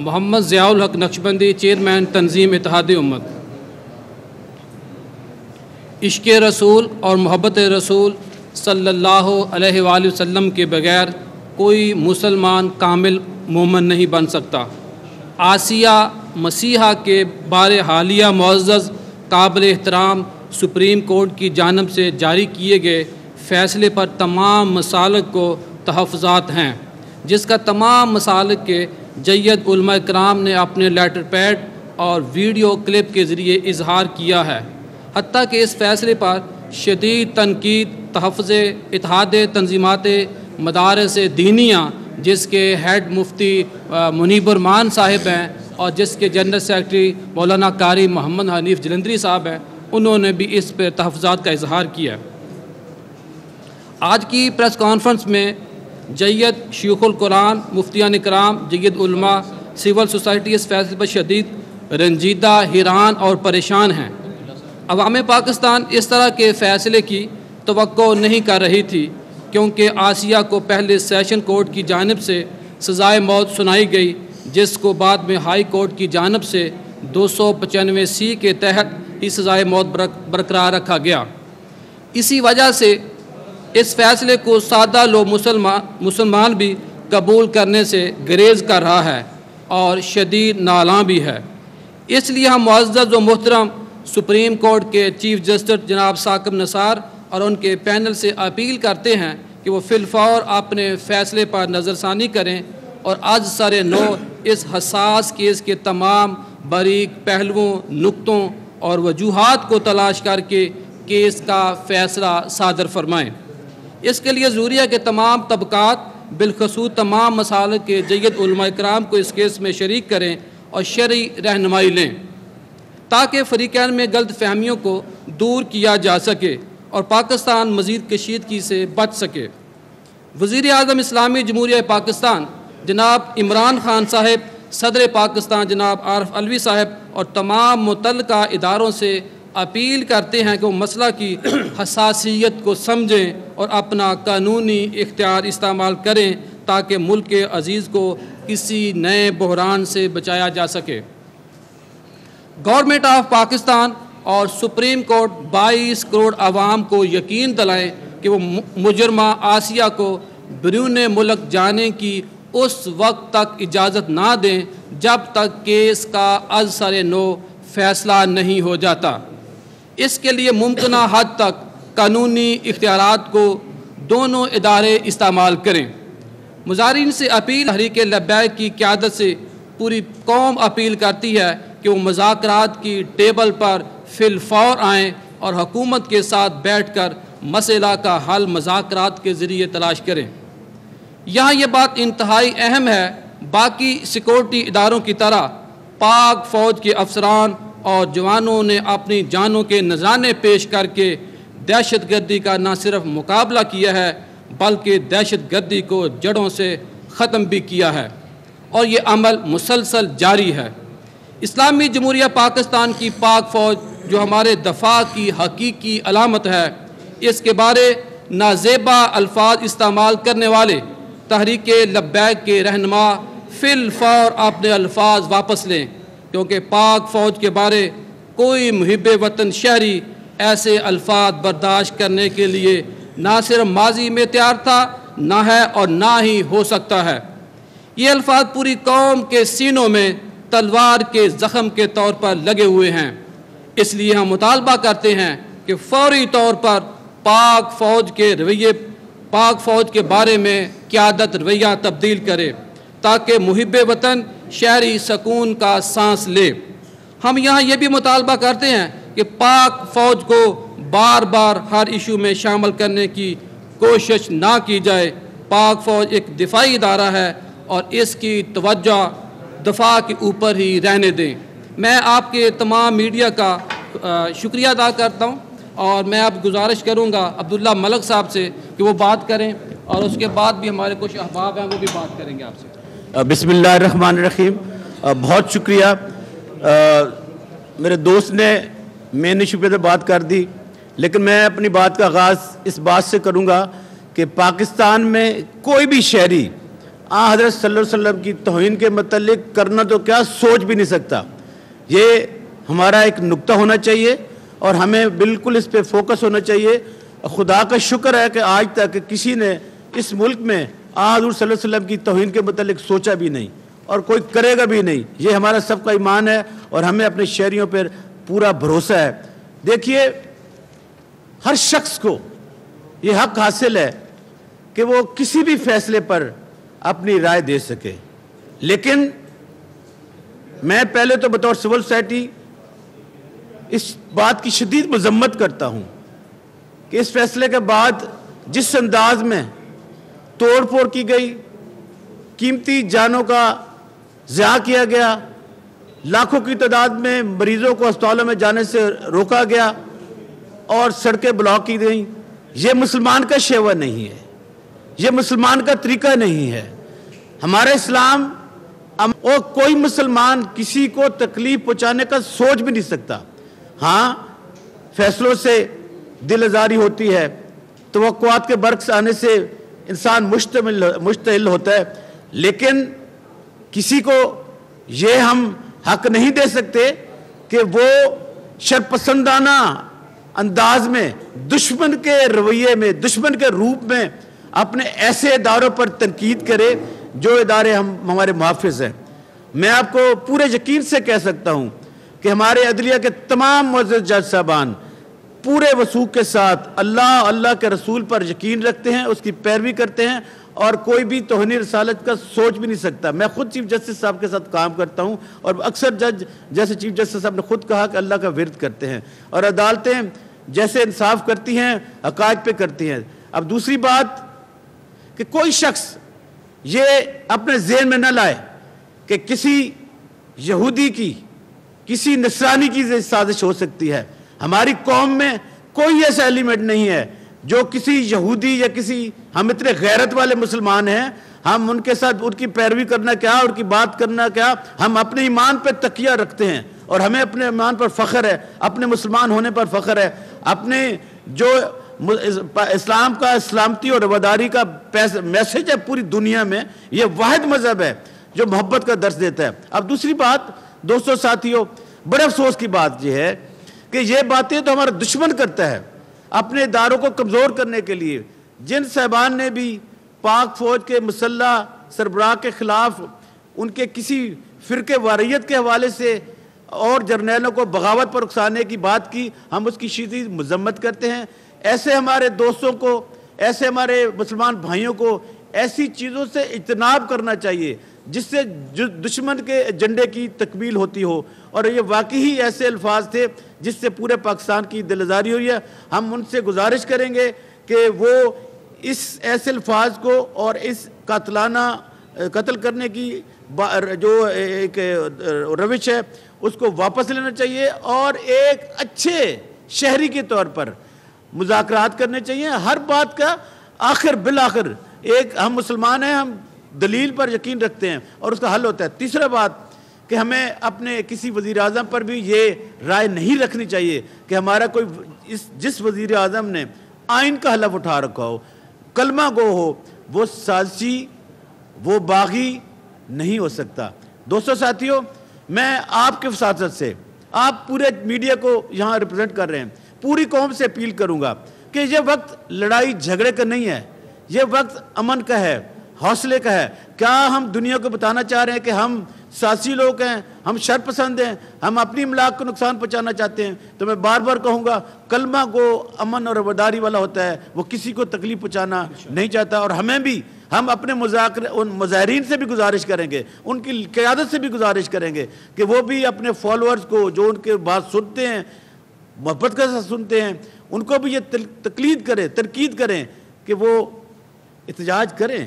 محمد ضیاء الحق Naqshbandi chairman تنظیم اتحاد امت۔ عشق رسول اور محبت رسول صلی اللہ علیہ وآلہ وسلم کے بغیر کوئی مسلمان کامل مومن نہیں بن سکتا۔ آسیہ مسیحا کے بارے حالیہ معزز قابل احترام سپریم کورٹ کی جانب سے جاری کیے گئے فیصلے پر تمام مسالک کو تحفظات ہیں، جس کا تمام مسالک کے جید علماء کرام نے اپنے لیٹر پیڈ اور ویڈیو کلپ کے ذریعے اظہار کیا ہے۔ حتیٰ کہ اس فیصلے پر شدید تنقید تحفظ اتحاد تنظیمات مدارس دینیہ، جس کے ہیڈ مفتی منیب الرحمان صاحب ہیں اور جس کے جنرل سیکرٹری مولانا قاری محمد حنیف جلندری صاحب ہیں، انہوں نے بھی اس پہ تحفظات کا اظہار کیا۔ آج کی پریس کانفرنس میں جید شیوخ القرآن، مفتیان کرام، جید علماء، سول سوسائٹی اس فیصلے پر شدید رنجیدہ، حیران اور پریشان ہیں۔ عوام پاکستان اس طرح کے فیصلے کی توقع نہیں کر رہی تھی، کیونکہ آسیہ کو پہلے سیشن کورٹ کی جانب سے سزائے موت سنائی گئی، جس کو بعد میں ہائی کورٹ کی جانب سے 295C کے تحت ہی سزائے موت برقرار رکھا گیا۔ اسی وجہ سے اس فیصلے کو سادہ لو مسلمان بھی قبول کرنے سے گریز کر رہا ہے اور شدید نالاں بھی ہے۔ اس لیے ہم معزز و محترم سپریم کورٹ کے چیف جسٹس جناب ثاقب نثار اور ان کے پینل سے اپیل کرتے ہیں کہ وہ فی الفور اپنے فیصلے پر نظر ثانی کریں اور آج سر نو اس حساس کیس کے تمام باریک پہلوؤں، نقطوں اور وجوہات کو تلاش کر کے کیس کا فیصلہ صادر فرمائیں۔ اس کے لیے ضروری ہے کہ تمام طبقات، بالخصوص تمام مسالک کے جید علماء کرام کو اس کیس میں شریک کریں اور شرعی رہنمائی لیں، تاکہ فریقین میں غلط فہمیوں کو دور کیا جا سکے اور پاکستان مزید کشیدگی سے بچ سکے۔ وزیر اعظم اسلامی جمہوریہ پاکستان جناب عمران خان صاحب، صدر پاکستان جناب عارف علوی صاحب اور تمام متعلقہ اداروں سے اپیل کرتے ہیں کہ وہ مسئلہ کی حساسیت کو سمجھیں اور اپنا قانونی اختیار استعمال کریں تاکہ ملک عزیز کو کسی نئے بحران سے بچایا جا سکے۔ گورنمنٹ آف پاکستان اور سپریم کورٹ 22 کروڑ عوام کو یقین دلائیں کہ وہ مجرمہ آسیہ کو بیرون ملک جانے کی اس وقت تک اجازت نہ دیں جب تک کیس کا از سر نو فیصلہ نہیں ہو جاتا۔ اس کے لیے ممکنہ حد تک قانونی اختیارات کو دونوں ادارے استعمال کریں۔ مظاہرین سے اپیل، تحریک لبیک کی قیادت سے پوری قوم اپیل کرتی ہے کہ وہ مذاکرات کی ٹیبل پر فی الفور آئیں اور حکومت کے ساتھ بیٹھ کر مسئلہ کا حل مذاکرات کے ذریعے تلاش کریں۔ یہاں یہ بات انتہائی اہم ہے، باقی سیکورٹی اداروں کی طرح پاک فوج کے افسران اور جوانوں نے اپنی جانوں کے نذرانے پیش کر کے دہشت گردی کا نہ صرف مقابلہ کیا ہے بلکہ دہشت گردی کو جڑوں سے ختم بھی کیا ہے، اور یہ عمل مسلسل جاری ہے۔ اسلامی جمہوریہ پاکستان کی پاک فوج جو ہمارے دفاع کی حقیقی علامت ہے، اس کے بارے نازیبا الفاظ استعمال کرنے والے تحریک لبیک کے رہنما فی الفور اپنے الفاظ واپس لیں، کیونکہ پاک فوج کے بارے کوئی محب وطن شہری ایسے الفاظ برداشت کرنے کے لیے نہ صرف ماضی میں تیار تھا، نہ ہے اور نہ ہی ہو سکتا ہے۔ یہ الفاظ پوری قوم کے سینوں میں تلوار کے زخم کے طور پر لگے ہوئے ہیں۔ اس لیے ہم مطالبہ کرتے ہیں کہ فوری طور پر پاک فوج کے بارے میں قیادت رویہ تبدیل کرے تاکہ محب وطن شہری سکون کا سانس لے۔ ہم یہاں یہ بھی مطالبہ کرتے ہیں کہ پاک فوج کو بار بار ہر ایشو میں شامل کرنے کی کوشش نہ کی جائے۔ پاک فوج ایک دفاعی ادارہ ہے اور اس کی توجہ دفاع کے اوپر ہی رہنے دیں۔ میں آپ کے تمام میڈیا کا شکریہ ادا کرتا ہوں اور میں اب گزارش کروں گا عبداللہ ملک صاحب سے کہ وہ بات کریں، اور اس کے بعد بھی ہمارے کچھ احباب ہیں وہ بھی بات کریں گے آپ سے۔ بسم اللہ الرحمن الرحیم۔ بہت شکریہ، میرے دوست نے مین ایشو پہ بات کر دی، لیکن میں اپنی بات کا آغاز اس بات سے کروں گا کہ پاکستان میں کوئی بھی شہری حضرت صلی اللہ علیہ وسلم کی توہین کے متعلق کرنا تو کیا سوچ بھی نہیں سکتا. یہ ہمارا ایک نقطہ ہونا چاہیے اور ہمیں بالکل اس پہ فوکس ہونا چاہیے. خدا کا شکر ہے کہ آج تک کسی نے اس ملک میں حضور صلی اللہ علیہ وسلم کی توہین کے متعلق سوچا بھی نہیں اور کوئی کرے گا بھی نہیں. یہ ہمارا سب کا ایمان ہے اور ہمیں اپنے شہریوں پر پورا بھروسہ ہے. دیکھیے ہر شخص کو یہ حق حاصل ہے کہ وہ کسی بھی فیصلے پر اپنی رائے دے سکے، لیکن میں پہلے تو بطور سول سوسائٹی اس بات کی شدید مذمت کرتا ہوں کہ اس فیصلے کے بعد جس انداز میں توڑ پھوڑ کی گئی، قیمتی جانوں کا ضیاع کیا گیا، لاکھوں کی تعداد میں مریضوں کو اسپتالوں میں جانے سے روکا گیا اور سڑکیں بلاک کی گئیں، یہ مسلمان کا شیوہ نہیں ہے، یہ مسلمان کا طریقہ نہیں ہے. ہمارا اسلام اور کوئی مسلمان کسی کو تکلیف پہنچانے کا سوچ بھی نہیں سکتا. ہاں فیصلوں سے دل آزاری ہوتی ہے، توقعات کے برعکس آنے سے انسان مشتعل ہوتا ہے، لیکن کسی کو یہ ہم حق نہیں دے سکتے کہ وہ شرپسندانہ انداز میں دشمن کے رویے میں، دشمن کے روپ میں اپنے ایسے اداروں پر تنقید کرے جو ادارے ہمارے محافظ ہیں. میں آپ کو پورے یقین سے کہہ سکتا ہوں کہ ہمارے عدلیہ کے تمام معزز جج صاحبان پورے وثوق کے ساتھ اللہ کے رسول پر یقین رکھتے ہیں، اس کی پیروی کرتے ہیں اور کوئی بھی توہین رسالت کا سوچ بھی نہیں سکتا. میں خود چیف جسٹس صاحب کے ساتھ کام کرتا ہوں اور اکثر جج جیسے چیف جسٹس صاحب نے خود کہا کہ اللہ کا ورد کرتے ہیں اور عدالتیں جیسے انصاف کرتی ہیں حقائق پہ کرتی ہیں. اب دوسری بات کہ کوئی شخص یہ اپنے ذہن میں نہ لائے کہ کسی یہودی کی، کسی نصرانی کی سازش ہو سکتی ہے. ہماری قوم میں کوئی ایسا ایلیمنٹ نہیں ہے جو کسی یہودی یا کسی، ہم اتنے غیرت والے مسلمان ہیں، ہم ان کے ساتھ ان کی پیروی کرنا کیا، ان کی بات کرنا کیا، ہم اپنے ایمان پہ تکیہ رکھتے ہیں اور ہمیں اپنے ایمان پر فخر ہے، اپنے مسلمان ہونے پر فخر ہے، اپنے جو اسلام کا سلامتی اور رواداری کا میسج ہے پوری دنیا میں، یہ واحد مذہب ہے جو محبت کا درس دیتا ہے. اب دوسری بات دوستو ساتھیوں، بڑے افسوس کی بات یہ ہے کہ یہ باتیں تو ہمارا دشمن کرتا ہے اپنے اداروں کو کمزور کرنے کے لیے. جن صاحبان نے بھی پاک فوج کے مسلح سربراہ کے خلاف ان کے کسی فرقے واریت کے حوالے سے اور جرنیلوں کو بغاوت پر اکسانے کی بات کی، ہم اس کی شدید مذمت کرتے ہیں. ایسے ہمارے دوستوں کو، ایسے ہمارے مسلمان بھائیوں کو ایسی چیزوں سے اجتناب کرنا چاہیے جس سے دشمن کے ایجنڈے کی تکمیل ہوتی ہو. اور یہ واقعی ایسے الفاظ تھے جس سے پورے پاکستان کی دل آزاری ہوئی ہے. ہم ان سے گزارش کریں گے کہ وہ اس ایسے الفاظ کو اور اس قاتلانہ قتل کرنے کی جو ایک روش ہے اس کو واپس لینا چاہیے اور ایک اچھے شہری کے طور پر مذاکرات کرنے چاہیے. ہر بات کا آخر بالآخر ایک ہم مسلمان ہیں، ہم دلیل پر یقین رکھتے ہیں اور اس کا حل ہوتا ہے. تیسرا بات کہ ہمیں اپنے کسی وزیر اعظم پر بھی یہ رائے نہیں رکھنی چاہیے کہ ہمارا کوئی جس وزیر اعظم نے آئین کا حلف اٹھا رکھا ہو، کلمہ گو ہو، وہ سازشی، وہ باغی نہیں ہو سکتا. دوستو ساتھیوں، میں آپ کے وساطت سے، آپ پورے میڈیا کو یہاں ریپرزینٹ کر رہے ہیں، پوری قوم سے اپیل کروں گا کہ یہ وقت لڑائی جھگڑے کا نہیں ہے، یہ وقت امن کا ہے، حوصلے کا ہے. کیا ہم دنیا کو بتانا چاہ رہے ہیں کہ ہم سیاسی لوگ ہیں، ہم شر پسند ہیں، ہم اپنی املاک کو نقصان پہنچانا چاہتے ہیں؟ تو میں بار بار کہوں گا کلمہ گو امن اور رواداری والا ہوتا ہے، وہ کسی کو تکلیف پہنچانا نہیں چاہتا. اور ہمیں بھی، ہم اپنے ان مظاہرین سے بھی گزارش کریں گے، ان کی قیادت سے بھی گزارش کریں گے کہ وہ بھی اپنے فالوورز کو جو ان کے بات سنتے ہیں، محبت کے ساتھ سنتے ہیں، ان کو بھی یہ تنقید کریں کہ وہ احتجاج کریں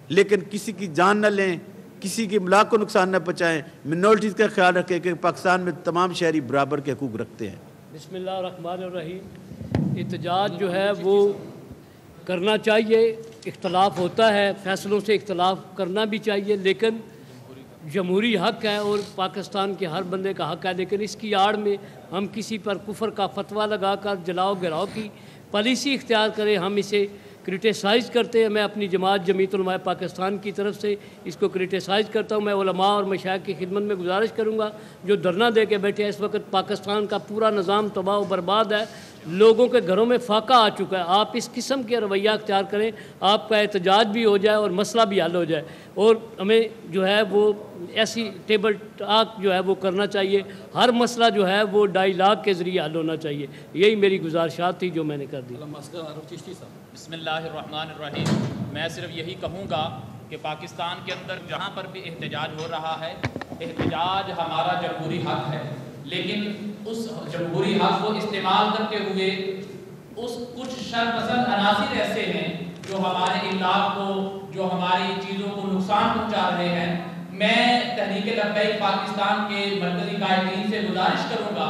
لیکن کسی کی جان نہ لیں، کسی کی املاک کو نقصان نہ پہنچائیں، منورٹیز کا خیال رکھیں کہ پاکستان میں تمام شہری برابر کے حقوق رکھتے ہیں. بسم اللہ الرحمن الرحیم. احتجاج جو ہے وہ کرنا چاہیے، اختلاف ہوتا ہے، فیصلوں سے اختلاف کرنا بھی چاہیے، لیکن جمہوری حق ہے اور پاکستان کے ہر بندے کا حق ہے. لیکن اس کی آڑ میں ہم کسی پر کفر کا فتویٰ لگا کر جلاؤ گراؤ کی پالیسی اختیار کریں، ہم اسے کرٹیسائز کرتے ہیں. میں اپنی جماعت جمعیت علماء پاکستان کی طرف سے اس کو کرٹیسائز کرتا ہوں. میں علماء اور مشائخ کی خدمت میں گزارش کروں گا جو دھرنا دے کے بیٹھے ہیں. اس وقت پاکستان کا پورا نظام تباہ و برباد ہے, لوگوں کے گھروں میں فاقہ آ چکا ہے. آپ اس قسم کے رویہ اختیار کریں, آپ کا احتجاج بھی ہو جائے اور مسئلہ بھی حل ہو جائے. اور ہمیں جو ہے وہ ایسی ٹیبل ٹاک جو ہے وہ کرنا چاہیے. ہر مسئلہ جو ہے وہ ڈائیلاگ کے ذریعے حل ہونا چاہیے. یہی میری گزارشات تھی جو میں نے کر دی. بسم اللہ الرحمن الرحیم. میں صرف یہی کہوں گا کہ پاکستان کے اندر جہاں پر بھی احتجاج ہو رہا ہے, احتجاج ہمارا جمہوری حق ہے, لیکن اس جمہوری حق کو استعمال کرتے ہوئے اس کچھ شرپسند عناصر ایسے ہیں جو ہمارے املاک کو, جو ہماری چیزوں کو نقصان پہنچا رہے ہیں. میں تحریک لبیک پاکستان کے مرکزی قائدین سے گزارش کروں گا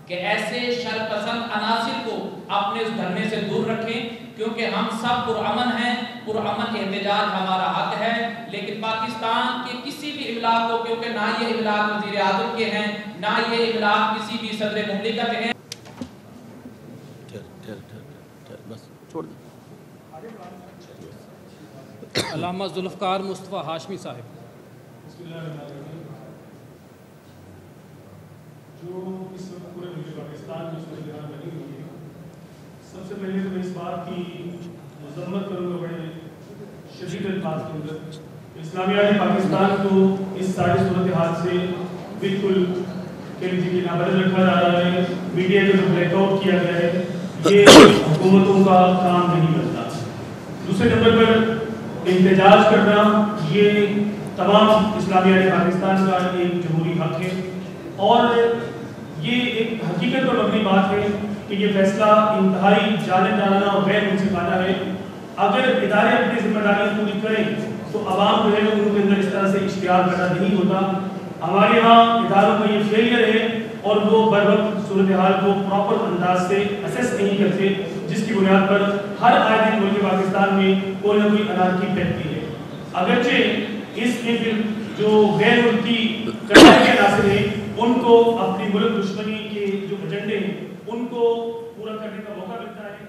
کہ ایسے شرپسند عناصر کو اپنے اس دھرنے سے دور رکھیں, کیونکہ ہم سب پرامن ہیں. پرامن احتجاج ہمارا حق ہے, لیکن پاکستان کے کسی بھی املاک کو, کیونکہ نہ یہ املاک وزیر اعظم کے ہیں, نہ یہ املاک کسی بھی صدر مملکت ہیں. علامہ ذوالفقار مصطفیٰ ہاشمی صاحب. جو اس وقت پورے ملک پاکستان میں صورتحال بنی ہوئی ہے, سب سے پہلے تو میں اس بات کی مذمت کروں گا بڑے شدید الفاظ کے اندر. اسلامیہ پاکستان کو اس ساری صورتحال سے بالکل نابرد رکھا جا رہا ہے. میڈیا کا جو بلیک آؤٹ کیا گیا ہے یہ حکومتوں کا کام نہیں کرتا. دوسرے نمبر پر احتجاج کرنا یہ تمام اسلامیہ پاکستان کا ایک جمہوری حق ہے, اور یہ ایک حقیقت پر مبنی بات ہے کہ یہ فیصلہ انتہائی جانبدارانہ اور غیر منصفانہ ہے. اگر ادارے اپنی ذمہ داریاں پوری کریں تو عوام جو ہے ان کے اندر اس طرح سے اشتعال پیدا نہیں ہوتا. ہمارے یہاں اداروں کا یہ فیلئر ہے اور وہ بر وقت صورتحال کو پراپر انداز سے اسیس نہیں کرتے, جس کی بنیاد پر ہر آئے دن ملک پاکستان میں کوئی نہ کوئی انارکی پھیلتی ہے. اگرچہ اس میں پھر جو غیر ملکی کرنے کے عناصر ہیں ان کو اپنی ملک دشمنی کے جو ایجنڈے ہیں ان کو پورا کرنے کا موقع ملتا ہے.